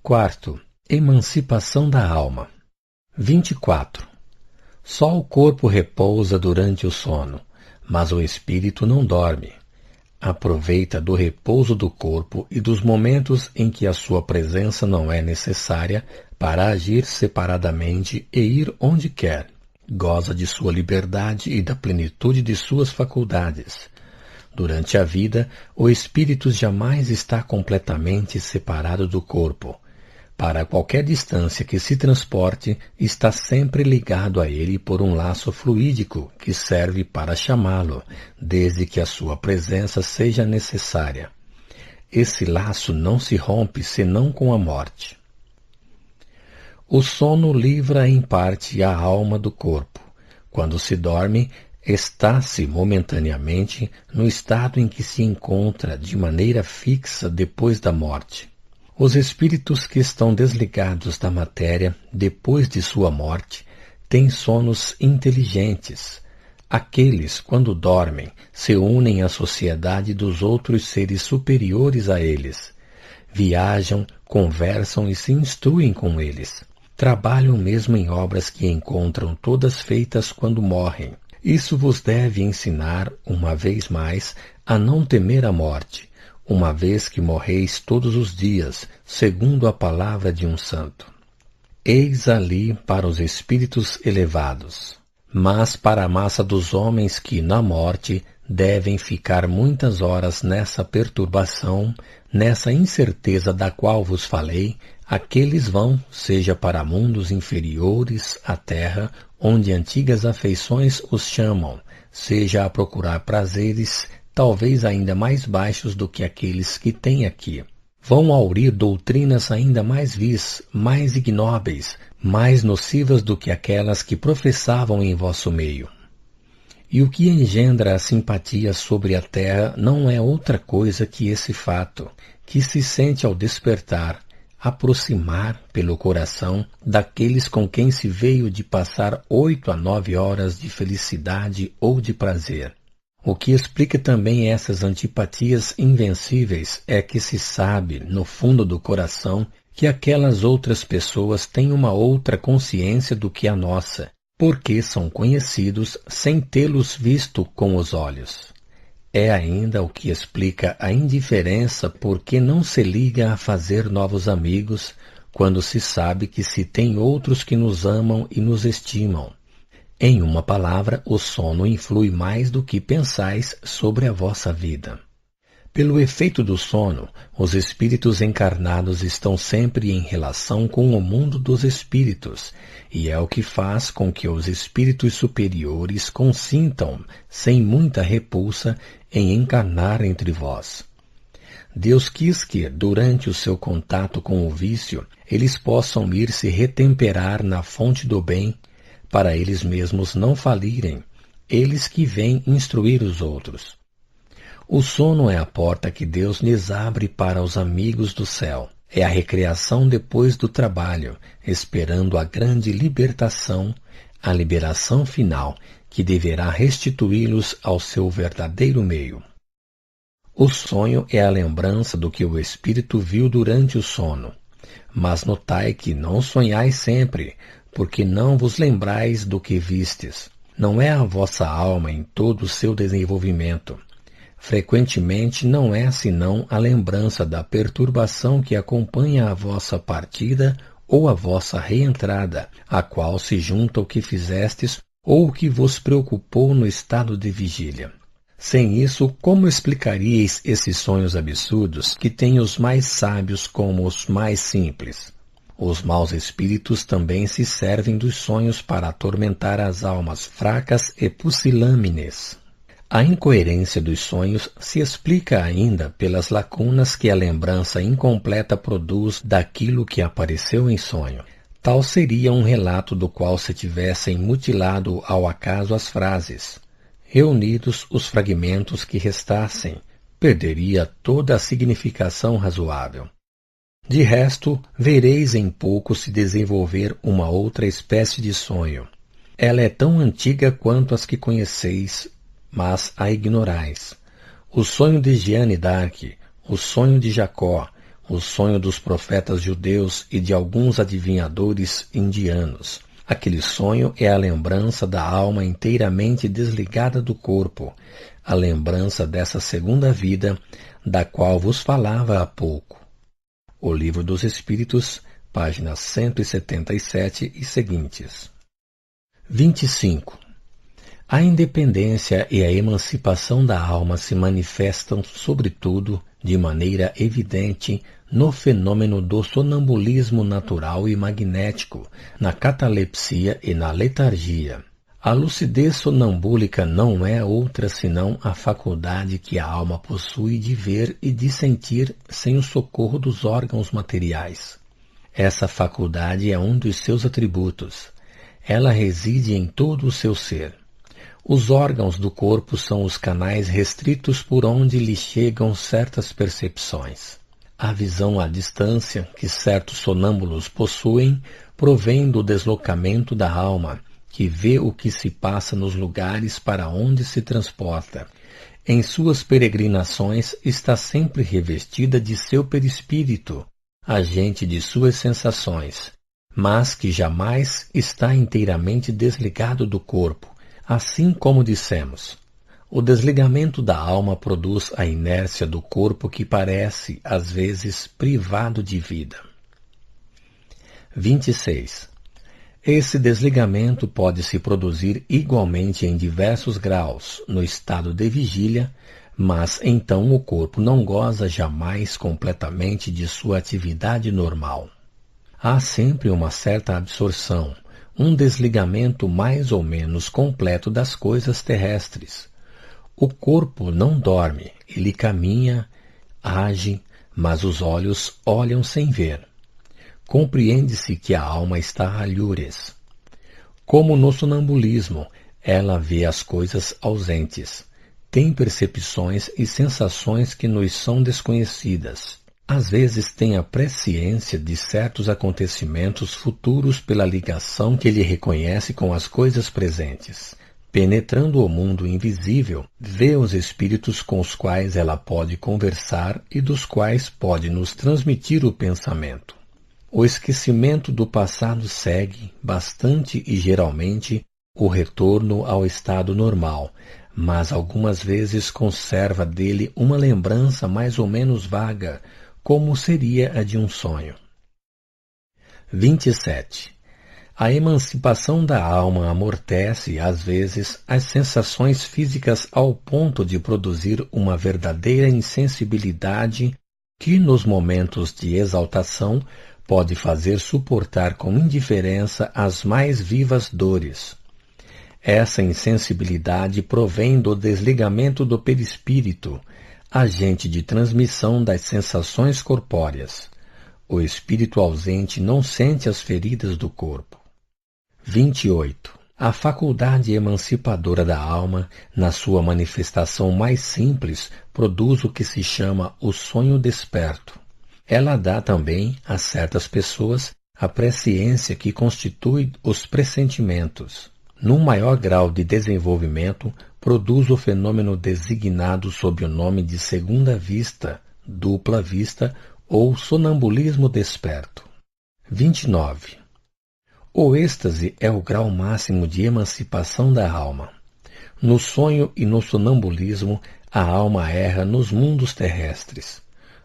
Quarto, emancipação da alma. 24. Só o corpo repousa durante o sono, mas o espírito não dorme. Aproveita do repouso do corpo e dos momentos em que a sua presença não é necessária para agir separadamente e ir onde quer. Goza de sua liberdade e da plenitude de suas faculdades. Durante a vida, o espírito jamais está completamente separado do corpo. Para qualquer distância que se transporte, está sempre ligado a ele por um laço fluídico que serve para chamá-lo, desde que a sua presença seja necessária. Esse laço não se rompe senão com a morte. O sono livra em parte a alma do corpo. Quando se dorme, está-se momentaneamente no estado em que se encontra de maneira fixa depois da morte. Os espíritos que estão desligados da matéria depois de sua morte têm sonos inteligentes. Aqueles, quando dormem, se unem à sociedade dos outros seres superiores a eles. Viajam, conversam e se instruem com eles. Trabalham mesmo em obras que encontram todas feitas quando morrem. Isso vos deve ensinar, uma vez mais, a não temer a morte, uma vez que morreis todos os dias, segundo a palavra de um santo. Eis ali para os espíritos elevados. Mas para a massa dos homens que, na morte, devem ficar muitas horas nessa perturbação, nessa incerteza da qual vos falei, aqueles vão, seja para mundos inferiores à terra, onde antigas afeições os chamam, seja a procurar prazeres, talvez ainda mais baixos do que aqueles que têm aqui. Vão aurir doutrinas ainda mais vis, mais ignóbeis, mais nocivas do que aquelas que professavam em vosso meio. E o que engendra a simpatia sobre a terra não é outra coisa que esse fato, que se sente ao despertar, aproximar pelo coração daqueles com quem se veio de passar 8 a 9 horas de felicidade ou de prazer. O que explica também essas antipatias invencíveis é que se sabe, no fundo do coração, que aquelas outras pessoas têm uma outra consciência do que a nossa, porque são conhecidos sem tê-los visto com os olhos. É ainda o que explica a indiferença porque não se liga a fazer novos amigos, quando se sabe que se tem outros que nos amam e nos estimam. Em uma palavra, o sono influi mais do que pensais sobre a vossa vida. Pelo efeito do sono, os espíritos encarnados estão sempre em relação com o mundo dos espíritos, e é o que faz com que os espíritos superiores consintam, sem muita repulsa, em encarnar entre vós. Deus quis que, durante o seu contato com o vício, eles possam ir se retemperar na fonte do bem, para eles mesmos não falirem, eles que vêm instruir os outros. O sono é a porta que Deus lhes abre para os amigos do céu. É a recreação depois do trabalho, esperando a grande libertação, a liberação final, que deverá restituí-los ao seu verdadeiro meio. O sonho é a lembrança do que o espírito viu durante o sono. Mas notai que não sonhais sempre, porque não vos lembrais do que vistes. Não é a vossa alma em todo o seu desenvolvimento. Frequentemente não é senão a lembrança da perturbação que acompanha a vossa partida ou a vossa reentrada, a qual se junta o que fizestes ou o que vos preocupou no estado de vigília. Sem isso, como explicaríeis esses sonhos absurdos que têm os mais sábios como os mais simples? Os maus espíritos também se servem dos sonhos para atormentar as almas fracas e pusilâmines. A incoerência dos sonhos se explica ainda pelas lacunas que a lembrança incompleta produz daquilo que apareceu em sonho. Tal seria um relato do qual se tivessem mutilado ao acaso as frases. Reunidos os fragmentos que restassem, perderia toda a significação razoável. De resto, vereis em pouco se desenvolver uma outra espécie de sonho. Ela é tão antiga quanto as que conheceis, mas a ignorais. O sonho de Jeanne d'Arc, o sonho de Jacó, o sonho dos profetas judeus e de alguns adivinhadores indianos. Aquele sonho é a lembrança da alma inteiramente desligada do corpo, a lembrança dessa segunda vida, da qual vos falava há pouco. O Livro dos Espíritos, páginas 177 e seguintes. 25. A independência e a emancipação da alma se manifestam, sobretudo, de maneira evidente, no fenômeno do sonambulismo natural e magnético, na catalepsia e na letargia. A lucidez sonambúlica não é outra senão a faculdade que a alma possui de ver e de sentir sem o socorro dos órgãos materiais. Essa faculdade é um dos seus atributos. Ela reside em todo o seu ser. Os órgãos do corpo são os canais restritos por onde lhe chegam certas percepções. A visão à distância que certos sonâmbulos possuem provém do deslocamento da alma, que vê o que se passa nos lugares para onde se transporta. Em suas peregrinações está sempre revestida de seu perispírito, agente de suas sensações, mas que jamais está inteiramente desligado do corpo, assim como dissemos. O desligamento da alma produz a inércia do corpo que parece, às vezes, privado de vida. 26. Esse desligamento pode se produzir igualmente em diversos graus, no estado de vigília, mas então o corpo não goza jamais completamente de sua atividade normal. Há sempre uma certa absorção, um desligamento mais ou menos completo das coisas terrestres. O corpo não dorme, ele caminha, age, mas os olhos olham sem ver. Compreende-se que a alma está a alhures. Como no sonambulismo, ela vê as coisas ausentes, tem percepções e sensações que nos são desconhecidas. Às vezes tem a presciência de certos acontecimentos futuros pela ligação que ele reconhece com as coisas presentes. Penetrando o mundo invisível, vê os espíritos com os quais ela pode conversar e dos quais pode nos transmitir o pensamento. O esquecimento do passado segue, bastante e geralmente, o retorno ao estado normal, mas algumas vezes conserva dele uma lembrança mais ou menos vaga, como seria a de um sonho. 27. A emancipação da alma amortece, às vezes, as sensações físicas ao ponto de produzir uma verdadeira insensibilidade que, nos momentos de exaltação, pode fazer suportar com indiferença as mais vivas dores. Essa insensibilidade provém do desligamento do perispírito, agente de transmissão das sensações corpóreas. O espírito ausente não sente as feridas do corpo. 28. A faculdade emancipadora da alma, na sua manifestação mais simples, produz o que se chama o sonho desperto. Ela dá também, a certas pessoas, a presciência que constitui os pressentimentos. Num maior grau de desenvolvimento, produz o fenômeno designado sob o nome de segunda vista, dupla vista ou sonambulismo desperto. 29. O êxtase é o grau máximo de emancipação da alma. No sonho e no sonambulismo, a alma erra nos mundos terrestres.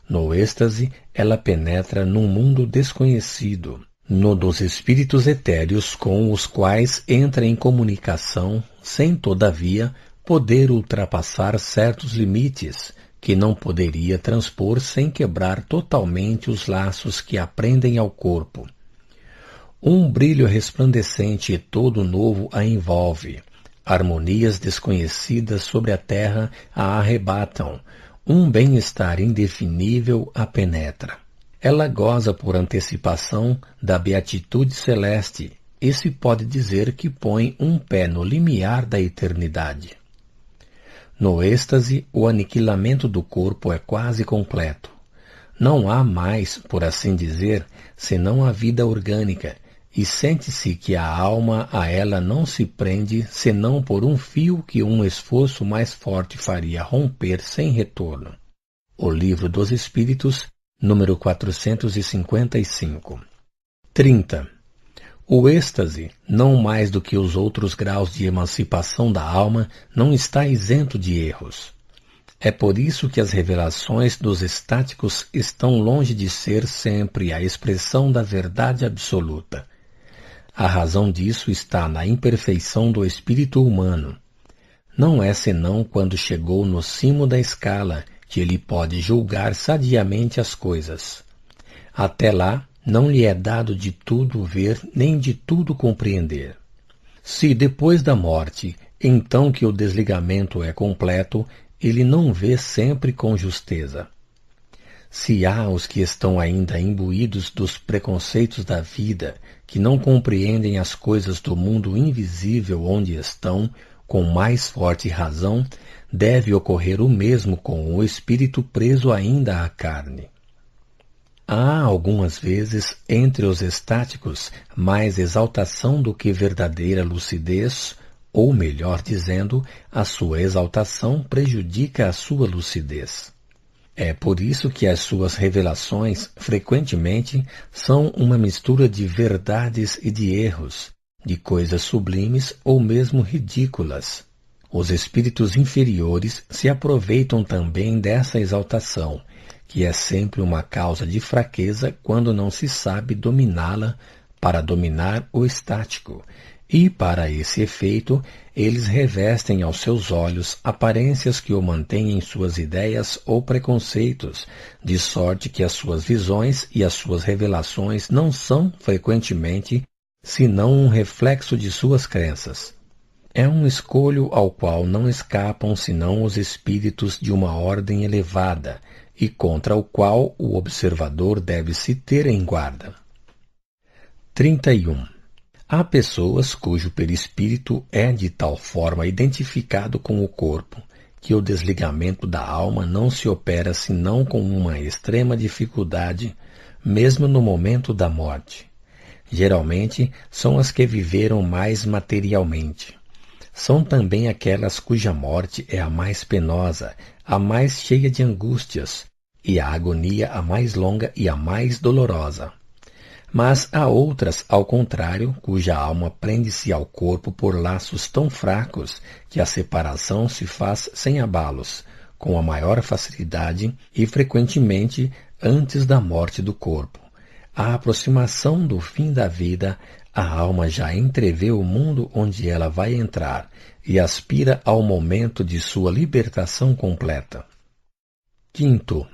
No êxtase, ela penetra num mundo desconhecido, no dos espíritos etéreos com os quais entra em comunicação, sem, todavia, poder ultrapassar certos limites que não poderia transpor sem quebrar totalmente os laços que a prendem ao corpo. Um brilho resplandecente e todo novo a envolve. Harmonias desconhecidas sobre a terra a arrebatam. Um bem-estar indefinível a penetra. Ela goza por antecipação da beatitude celeste e se pode dizer que põe um pé no limiar da eternidade. No êxtase, o aniquilamento do corpo é quase completo. Não há mais, por assim dizer, senão a vida orgânica, e sente-se que a alma a ela não se prende senão por um fio que um esforço mais forte faria romper sem retorno. O Livro dos Espíritos, Número 455. 30. O êxtase, não mais do que os outros graus de emancipação da alma, não está isento de erros. É por isso que as revelações dos estáticos estão longe de ser sempre a expressão da verdade absoluta. A razão disso está na imperfeição do espírito humano. Não é senão quando chegou no cimo da escala que ele pode julgar sadiamente as coisas. Até lá, não lhe é dado de tudo ver nem de tudo compreender. Se depois da morte, então que o desligamento é completo, ele não vê sempre com justeza. Se há os que estão ainda imbuídos dos preconceitos da vida, que não compreendem as coisas do mundo invisível onde estão, com mais forte razão, deve ocorrer o mesmo com o espírito preso ainda à carne. Há algumas vezes entre os estáticos mais exaltação do que verdadeira lucidez, ou melhor dizendo, a sua exaltação prejudica a sua lucidez. É por isso que as suas revelações, frequentemente, são uma mistura de verdades e de erros, de coisas sublimes ou mesmo ridículas. Os espíritos inferiores se aproveitam também dessa exaltação, que é sempre uma causa de fraqueza quando não se sabe dominá-la para dominar o estático, e, para esse efeito, eles revestem aos seus olhos aparências que o mantêm em suas ideias ou preconceitos, de sorte que as suas visões e as suas revelações não são, frequentemente, senão um reflexo de suas crenças. É um escolho ao qual não escapam senão os espíritos de uma ordem elevada, e contra o qual o observador deve se ter em guarda. 31. Há pessoas cujo perispírito é de tal forma identificado com o corpo, que o desligamento da alma não se opera senão com uma extrema dificuldade, mesmo no momento da morte. Geralmente, são as que viveram mais materialmente. São também aquelas cuja morte é a mais penosa, a mais cheia de angústias, e a agonia a mais longa e a mais dolorosa. Mas há outras, ao contrário, cuja alma prende-se ao corpo por laços tão fracos que a separação se faz sem abalos, com a maior facilidade e frequentemente antes da morte do corpo. À aproximação do fim da vida, a alma já entrevê o mundo onde ela vai entrar e aspira ao momento de sua libertação completa. 5.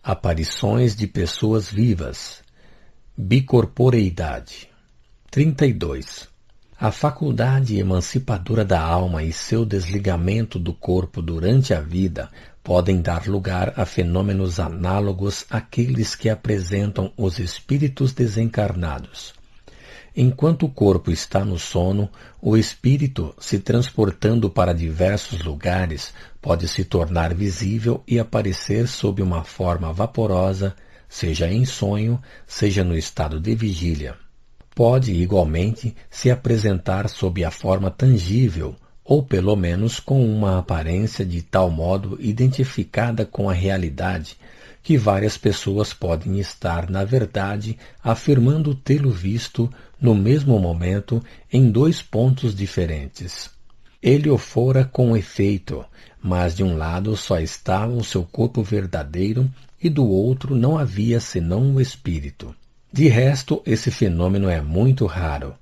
Aparições de pessoas vivas. Bicorporeidade. 32. A faculdade emancipadora da alma e seu desligamento do corpo durante a vida podem dar lugar a fenômenos análogos àqueles que apresentam os espíritos desencarnados. Enquanto o corpo está no sono, o espírito, se transportando para diversos lugares, pode se tornar visível e aparecer sob uma forma vaporosa, seja em sonho, seja no estado de vigília. Pode, igualmente, se apresentar sob a forma tangível, ou pelo menos com uma aparência de tal modo identificada com a realidade, que várias pessoas podem estar, na verdade, afirmando tê-lo visto, no mesmo momento, em dois pontos diferentes. Ele o fora com efeito, mas de um lado só estava o seu corpo verdadeiro e do outro não havia senão o espírito. De resto, esse fenômeno é muito raro.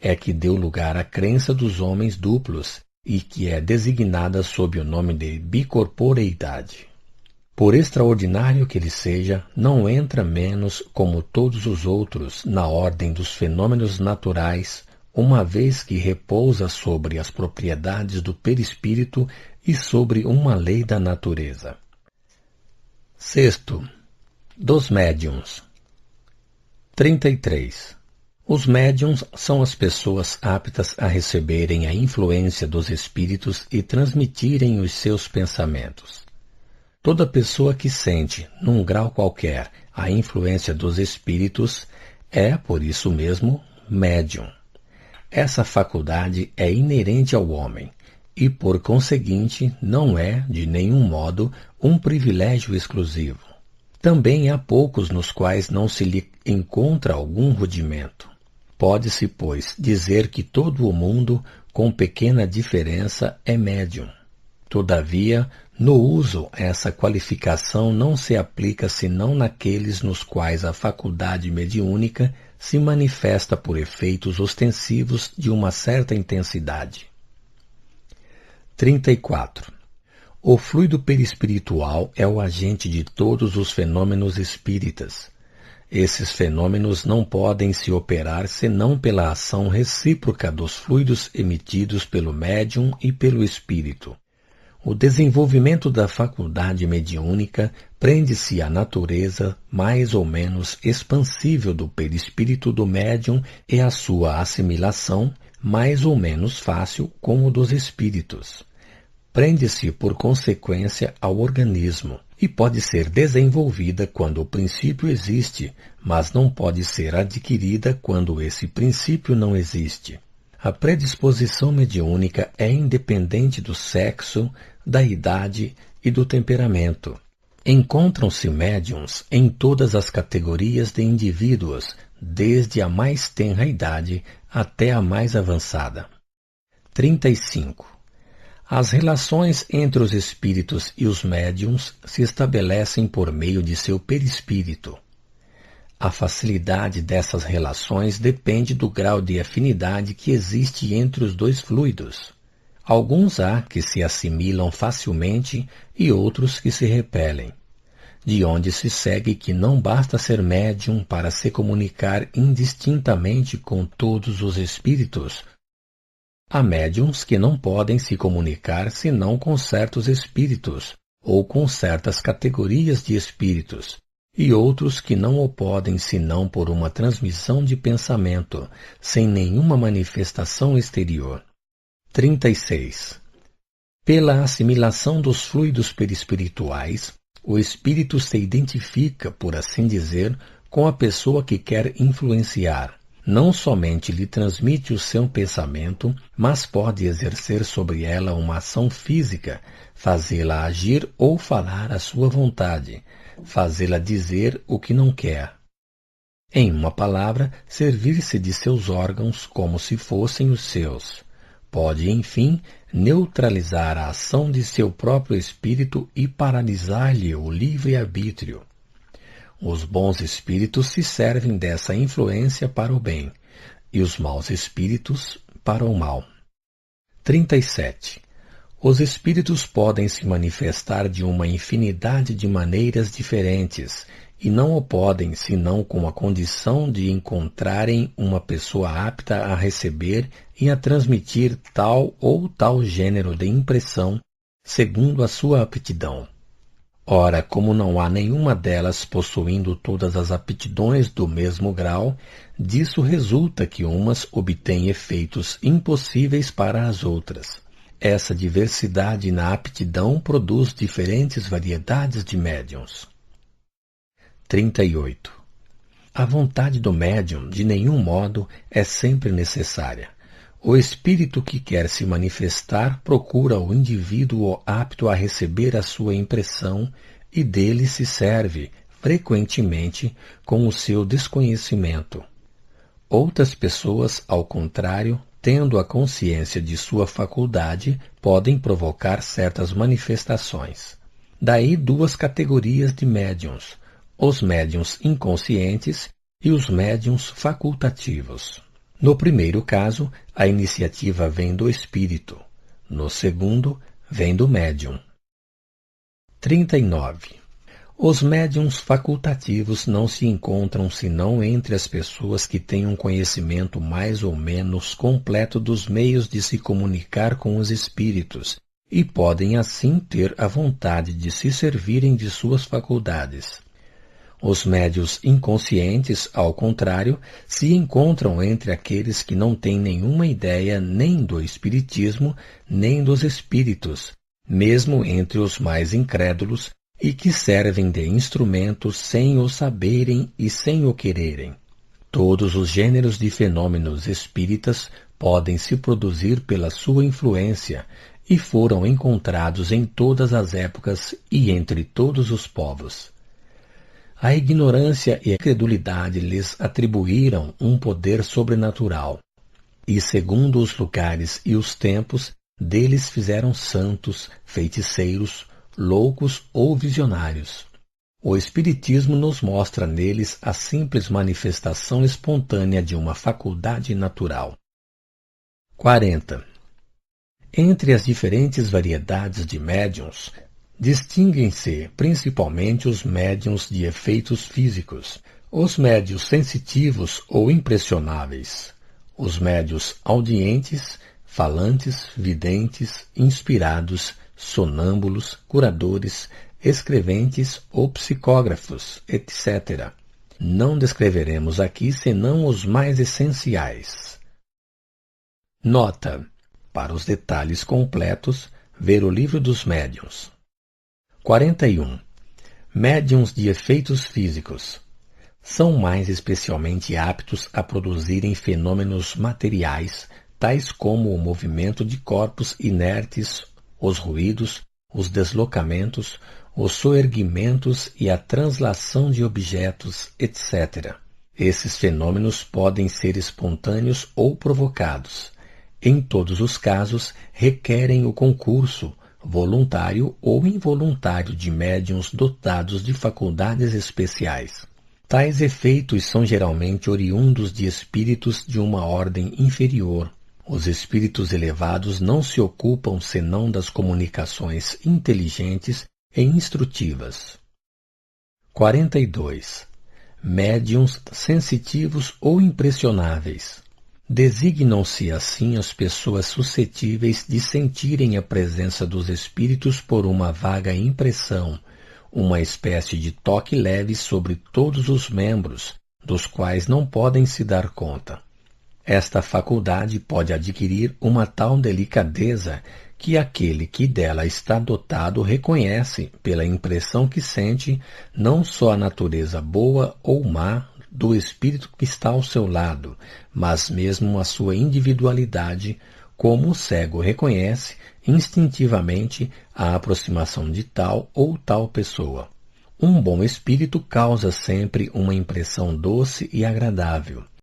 É que deu lugar à crença dos homens duplos e que é designada sob o nome de bicorporeidade. Por extraordinário que ele seja, não entra menos, como todos os outros, na ordem dos fenômenos naturais, uma vez que repousa sobre as propriedades do perispírito e sobre uma lei da natureza. 6. Dos médiuns. 33. Os médiuns são as pessoas aptas a receberem a influência dos espíritos e transmitirem os seus pensamentos. Toda pessoa que sente, num grau qualquer, a influência dos espíritos é, por isso mesmo, médium. Essa faculdade é inerente ao homem e, por conseguinte, não é, de nenhum modo, um privilégio exclusivo. Também há poucos nos quais não se lhe encontra algum rudimento. Pode-se, pois, dizer que todo o mundo, com pequena diferença, é médium. Todavia, no uso, essa qualificação não se aplica senão naqueles nos quais a faculdade mediúnica se manifesta por efeitos ostensivos de uma certa intensidade. 34. O fluido perispiritual é o agente de todos os fenômenos espíritas. Esses fenômenos não podem se operar senão pela ação recíproca dos fluidos emitidos pelo médium e pelo espírito. O desenvolvimento da faculdade mediúnica prende-se à natureza mais ou menos expansível do perispírito do médium e à sua assimilação mais ou menos fácil com o dos espíritos. Prende-se, por consequência, ao organismo e pode ser desenvolvida quando o princípio existe, mas não pode ser adquirida quando esse princípio não existe. A predisposição mediúnica é independente do sexo, da idade e do temperamento. Encontram-se médiuns em todas as categorias de indivíduos, desde a mais tenra idade até a mais avançada. 35. As relações entre os espíritos e os médiuns se estabelecem por meio de seu perispírito. A facilidade dessas relações depende do grau de afinidade que existe entre os dois fluidos. Alguns há que se assimilam facilmente e outros que se repelem, de onde se segue que não basta ser médium para se comunicar indistintamente com todos os espíritos. Há médiuns que não podem se comunicar senão com certos espíritos, ou com certas categorias de espíritos, e outros que não o podem senão por uma transmissão de pensamento, sem nenhuma manifestação exterior. 36. Pela assimilação dos fluidos perispirituais, o espírito se identifica, por assim dizer, com a pessoa que quer influenciar. Não somente lhe transmite o seu pensamento, mas pode exercer sobre ela uma ação física, fazê-la agir ou falar à sua vontade, fazê-la dizer o que não quer. Em uma palavra, servir-se de seus órgãos como se fossem os seus. Pode, enfim, neutralizar a ação de seu próprio espírito e paralisar-lhe o livre-arbítrio. Os bons espíritos se servem dessa influência para o bem, e os maus espíritos para o mal. 37. Os espíritos podem se manifestar de uma infinidade de maneiras diferentes, e não o podem senão com a condição de encontrarem uma pessoa apta a receber e a transmitir tal ou tal gênero de impressão, segundo a sua aptidão. Ora, como não há nenhuma delas possuindo todas as aptidões do mesmo grau, disso resulta que umas obtêm efeitos impossíveis para as outras. Essa diversidade na aptidão produz diferentes variedades de médiuns. 38. A vontade do médium, de nenhum modo, é sempre necessária. O espírito que quer se manifestar procura o indivíduo apto a receber a sua impressão e dele se serve, frequentemente, com o seu desconhecimento. Outras pessoas, ao contrário, tendo a consciência de sua faculdade, podem provocar certas manifestações. Daí duas categorias de médiuns, os médiuns inconscientes e os médiuns facultativos. No primeiro caso, a iniciativa vem do espírito. No segundo, vem do médium. 39. Os médiuns facultativos não se encontram senão entre as pessoas que têm um conhecimento mais ou menos completo dos meios de se comunicar com os espíritos e podem assim ter a vontade de se servirem de suas faculdades. Os médiuns inconscientes, ao contrário, se encontram entre aqueles que não têm nenhuma ideia nem do espiritismo, nem dos espíritos, mesmo entre os mais incrédulos, e que servem de instrumentos sem o saberem e sem o quererem. Todos os gêneros de fenômenos espíritas podem se produzir pela sua influência e foram encontrados em todas as épocas e entre todos os povos. A ignorância e a credulidade lhes atribuíram um poder sobrenatural, e segundo os lugares e os tempos, deles fizeram santos, feiticeiros, loucos ou visionários. O Espiritismo nos mostra neles a simples manifestação espontânea de uma faculdade natural. 40. Entre as diferentes variedades de médiuns, distinguem-se principalmente os médiuns de efeitos físicos, os médiuns sensitivos ou impressionáveis, os médiuns audientes, falantes, videntes, inspirados, sonâmbulos, curadores, escreventes ou psicógrafos, etc. Não descreveremos aqui senão os mais essenciais. Nota: para os detalhes completos, ver o Livro dos Médiuns. 41. Médiuns de efeitos físicos. São mais especialmente aptos a produzirem fenômenos materiais, tais como o movimento de corpos inertes, os ruídos, os deslocamentos, os soerguimentos e a translação de objetos, etc. Esses fenômenos podem ser espontâneos ou provocados. Em todos os casos, requerem o concurso, voluntário ou involuntário, de médiuns dotados de faculdades especiais. Tais efeitos são geralmente oriundos de espíritos de uma ordem inferior. Os espíritos elevados não se ocupam senão das comunicações inteligentes e instrutivas. 42. Médiuns sensitivos ou impressionáveis. Designam-se assim as pessoas suscetíveis de sentirem a presença dos espíritos por uma vaga impressão, uma espécie de toque leve sobre todos os membros, dos quais não podem se dar conta. Esta faculdade pode adquirir uma tal delicadeza que aquele que dela está dotado reconhece, pela impressão que sente, não só a natureza boa ou má do espírito que está ao seu lado, mas mesmo a sua individualidade, como o cego reconhece instintivamente a aproximação de tal ou tal pessoa. Um bom espírito causa sempre uma impressão doce e agradável.